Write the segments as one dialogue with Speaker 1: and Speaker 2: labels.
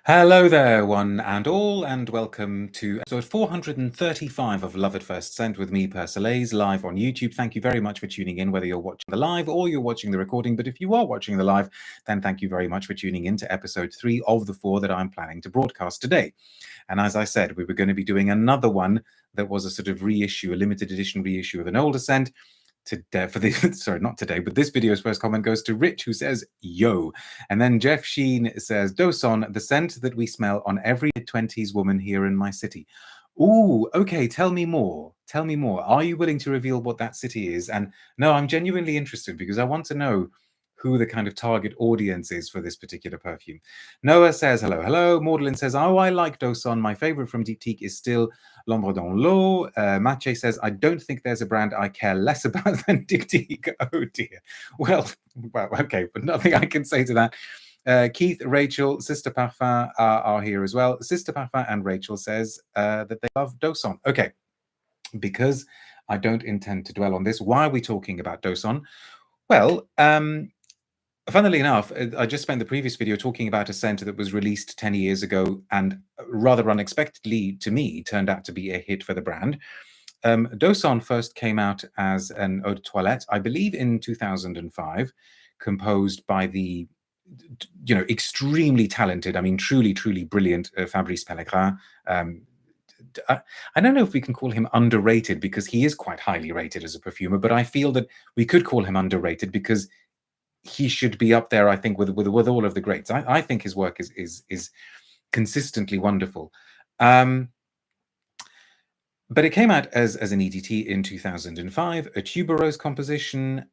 Speaker 1: Hello there, one and all, and welcome to episode 435 of Love at First Scent with me, Persolaise, live on YouTube. Thank you very much for tuning in, whether you're watching the live or you're watching the recording. But if you are watching the live, then thank you very much for tuning in to episode 3 of the 4 that I'm planning to broadcast today. And as I said, we were going to be doing another one that was a sort of reissue, a limited edition reissue of an older scent. Sorry, not today, but this video's first comment goes to Rich, who says, yo. And then Jeff Sheen says, Do Son, the scent that we smell on every 20s woman here in my city. Ooh, okay, tell me more. Tell me more. Are you willing to reveal what that city is? And no, I'm genuinely interested because I want to know who the kind of target audience is for this particular perfume. Noah says, hello, hello. Maudlin says, oh, I like Do Son. My favorite from Diptyque is still L'Ombre dans l'eau. Mache says, I don't think there's a brand I care less about than Diptyque. Oh, dear. Well, okay, but nothing I can say to that. Keith, Rachel, Sister Parfum are here as well. Sister Parfum and Rachel says that they love Do Son. Okay, because I don't intend to dwell on this, why are we talking about Do Son? Well, funnily enough, I just spent the previous video talking about a scent that was released 10 years ago and rather unexpectedly to me turned out to be a hit for the brand. Do Son first came out as an eau de toilette, I believe in 2005, composed by the extremely talented, I mean, truly, truly brilliant Fabrice Pellegrin. I don't know if we can call him underrated because he is quite highly rated as a perfumer, but I feel that we could call him underrated because he should be up there, I think, with all of the greats. I think his work is consistently wonderful. But it came out as an EDT in 2005, a tuberose composition.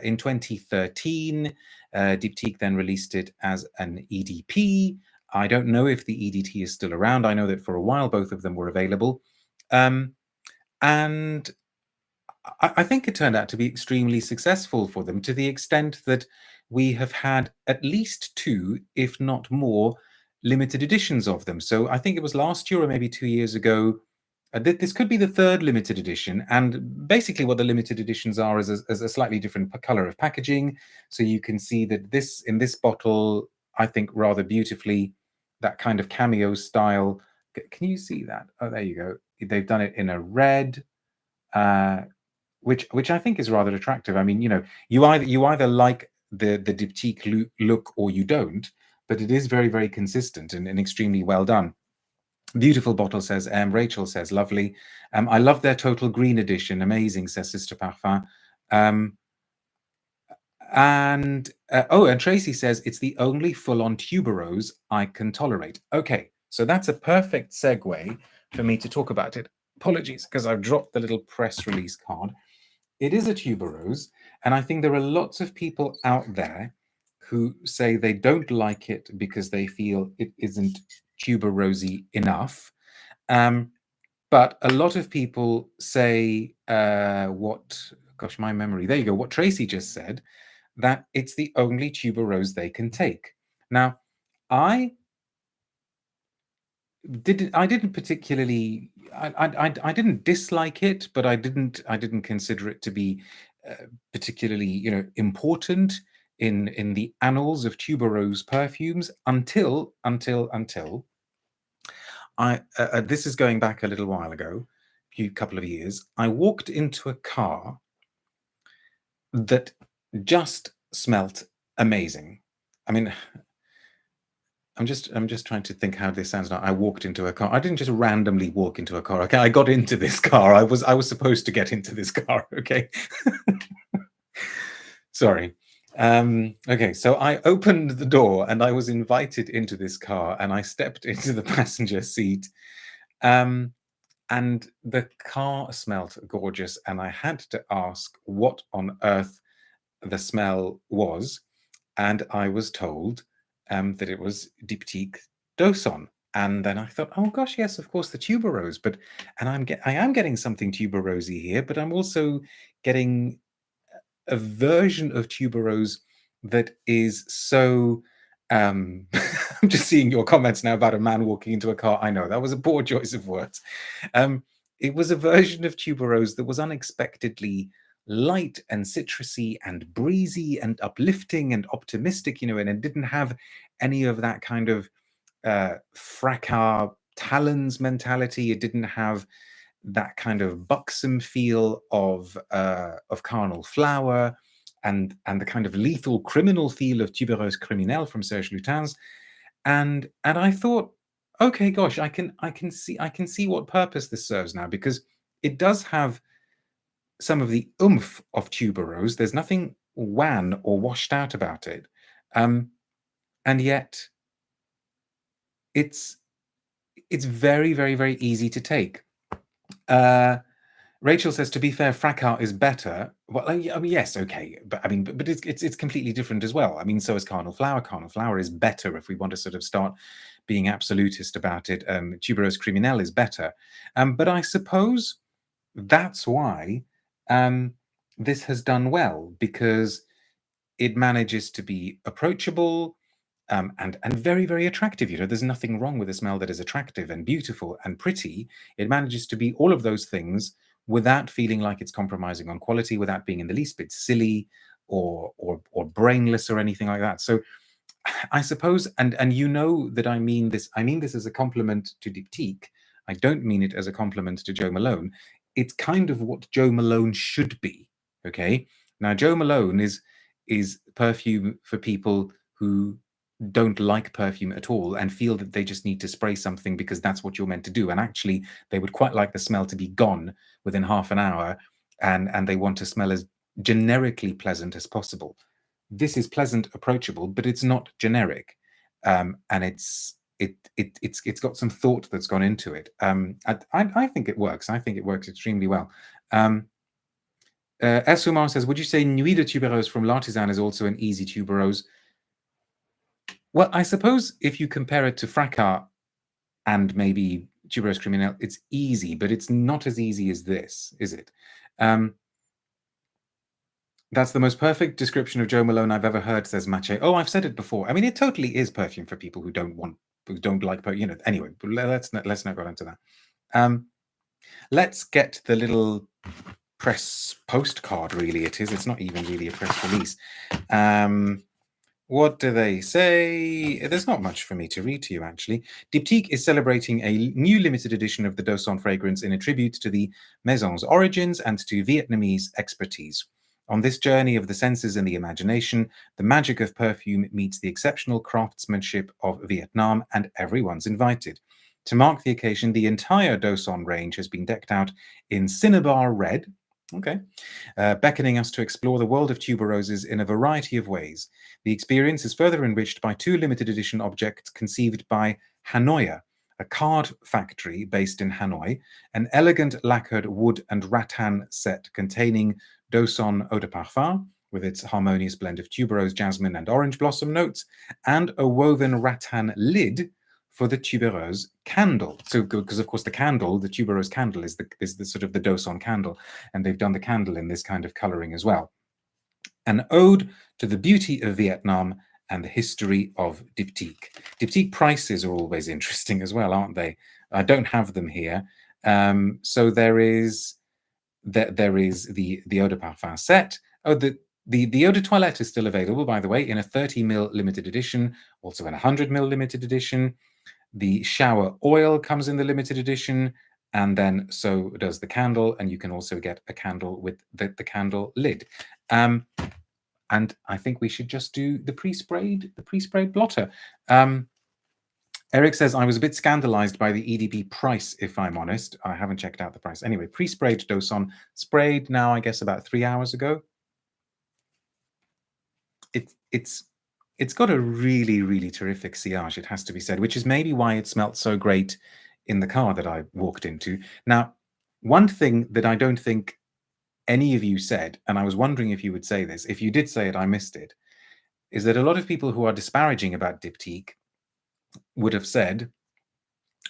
Speaker 1: In 2013, Diptyque then released it as an EDP. I don't know if the EDT is still around. I know that for a while both of them were available. And I think it turned out to be extremely successful for them, to the extent that we have had at least 2, if not more, limited editions of them. So I think it was last year or maybe 2 years ago. This could be the 3rd limited edition. And basically what the limited editions are is a slightly different color of packaging. So you can see that in this bottle, I think rather beautifully, that kind of cameo style. Can you see that? Oh, there you go. They've done it in a red, which I think is rather attractive. I mean, you either like the Diptyque look or you don't, but it is very, very consistent and extremely well done. Beautiful bottle, says Rachel says, lovely. I love their total green edition. Amazing, says Sister Parfum. And Tracy says, it's the only full-on tuberose I can tolerate. Okay, so that's a perfect segue for me to talk about it. Apologies, because I've dropped the little press release card. It is a tuberose, and I think there are lots of people out there who say they don't like it because they feel it isn't tuberosy enough. But a lot of people say gosh, my memory. There you go. What Tracy just said, that it's the only tuberose they can take. Now, I didn't particularly, I didn't dislike it, but I didn't consider it to be particularly important in the annals of tuberose perfumes until I this is going back a little while ago, a couple of years. I walked into a car that just smelt amazing. I mean, I'm just trying to think how this sounds now. I walked into a car. I didn't just randomly walk into a car. Okay, I got into this car. I was supposed to get into this car. Okay. Sorry. Okay, so I opened the door and I was invited into this car and I stepped into the passenger seat. And the car smelled gorgeous, and I had to ask what on earth the smell was, and I was told that it was Diptyque Do Son. And then I thought, oh gosh, yes, of course, the tuberose. I am getting something tuberosy here, but I'm also getting a version of tuberose that is so. I'm just seeing your comments now about a man walking into a car. I know that was a poor choice of words. It was a version of tuberose that was unexpectedly light and citrusy and breezy and uplifting and optimistic, and it didn't have any of that kind of fracas talons mentality. It didn't have that kind of buxom feel of Carnal Flower and the kind of lethal criminal feel of Tubereuse Criminelle from Serge Lutens. And I thought, okay, gosh, I can see what purpose this serves now, because it does have some of the oomph of tuberose. There's nothing wan or washed out about it, and yet it's very, very, very easy to take. Rachel says, to be fair, fracas is better. Well, I mean, yes, okay, but I mean, but it's completely different as well. I mean, so is Carnal Flower. Carnal Flower is better if we want to sort of start being absolutist about it. Tuberose Criminelle is better, but I suppose that's why this has done well, because it manages to be approachable and very, very attractive. You know, there's nothing wrong with a smell that is attractive and beautiful and pretty. It manages to be all of those things without feeling like it's compromising on quality, without being in the least bit silly or brainless or anything like that. So I suppose, and you know that I mean this as a compliment to Diptyque. I don't mean it as a compliment to Jo Malone. It's kind of what Jo Malone should be. Okay. Now, Jo Malone is perfume for people who don't like perfume at all and feel that they just need to spray something because that's what you're meant to do. And actually, they would quite like the smell to be gone within half an hour, and they want to smell as generically pleasant as possible. This is pleasant, approachable, but it's not generic, and it's got some thought that's gone into it. I think it works. I think it works extremely well. Esumar says, would you say Nuit de Tuberose from L'Artisan is also an easy tuberose? Well, I suppose if you compare it to Fracas and maybe Tuberose Criminelle, it's easy, but it's not as easy as this, is it? That's the most perfect description of Jo Malone I've ever heard, says Mache. Oh, I've said it before. I mean, it totally is perfume for people who don't like perfume. You know, anyway, but let's not go into that. Let's get the little press postcard, really it is. It's not even really a press release. What do they say? There's not much for me to read to you, actually. Diptyque is celebrating a new limited edition of the Do Son fragrance in a tribute to the Maison's origins and to Vietnamese expertise. On this journey of the senses and the imagination, the magic of perfume meets the exceptional craftsmanship of Vietnam, and everyone's invited. To mark the occasion, the entire Do Son range has been decked out in Cinnabar Red, beckoning us to explore the world of tuberoses in a variety of ways. The experience is further enriched by two limited edition objects conceived by Hanoia, a card factory based in Hanoi, an elegant lacquered wood and rattan set containing Do Son Eau de Parfum, with its harmonious blend of tuberose, jasmine, and orange blossom notes, and a woven rattan lid for the tuberose candle. So, because of course the tuberose candle is the sort of the Do Son candle, and they've done the candle in this kind of coloring as well. An ode to the beauty of Vietnam and the history of Diptyque. Diptyque prices are always interesting as well, aren't they? I don't have them here. So there is the Eau de Parfum set. Oh, the Eau de Toilette is still available, by the way, in a 30ml limited edition, also in a 100ml limited edition. The shower oil comes in the limited edition, and then so does the candle, and you can also get a candle with the candle lid. And I think we should just do the pre-sprayed blotter. Eric says, I was a bit scandalized by the EDP price, if I'm honest. I haven't checked out the price. Anyway, pre-sprayed Do Son, sprayed now, I guess, about 3 hours ago. It's got a really, really terrific sillage, it has to be said, which is maybe why it smelt so great in the car that I walked into. Now, one thing that I don't think any of you said, and I was wondering if you would say this, if you did say it, I missed it, is that a lot of people who are disparaging about Diptyque would have said,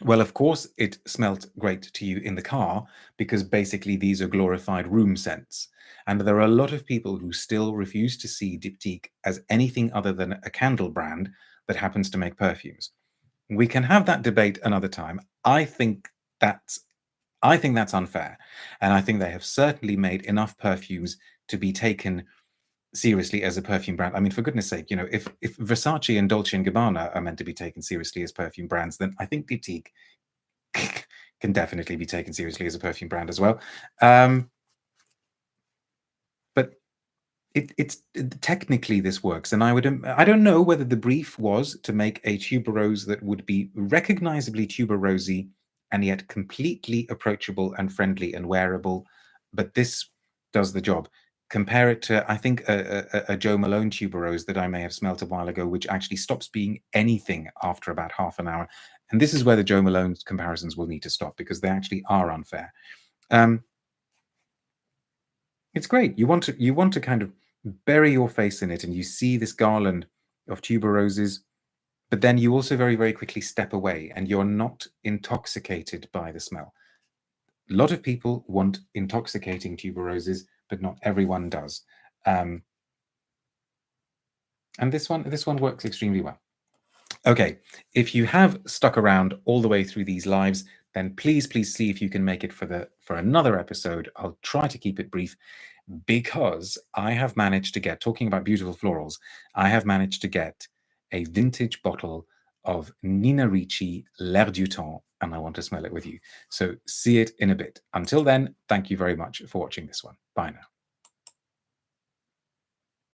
Speaker 1: well, of course it smelt great to you in the car because basically these are glorified room scents. And there are a lot of people who still refuse to see Diptyque as anything other than a candle brand that happens to make perfumes. We can have that debate another time. I think that's unfair. And I think they have certainly made enough perfumes to be taken seriously as a perfume brand. I mean, for goodness sake, if Versace and Dolce & Gabbana are meant to be taken seriously as perfume brands, then I think Diptyque can definitely be taken seriously as a perfume brand as well. But it's technically this works, and I don't know whether the brief was to make a tuberose that would be recognizably tuberosy and yet completely approachable and friendly and wearable, but this does the job. Compare it to, I think, a Jo Malone tuberose that I may have smelt a while ago, which actually stops being anything after about half an hour. And this is where the Jo Malone comparisons will need to stop, because they actually are unfair. It's great. You want to kind of bury your face in it, and you see this garland of tuberoses, but then you also very, very quickly step away, and you're not intoxicated by the smell. A lot of people want intoxicating tuberoses, but not everyone does. And this one works extremely well. Okay, if you have stuck around all the way through these lives, then please see if you can make it for another episode. I'll try to keep it brief, because I have managed to get, talking about beautiful florals, I have managed to get a vintage bottle of Nina Ricci L'Air du Temps, and I want to smell it with you. So see it in a bit. Until then, thank you very much for watching this one. Bye now.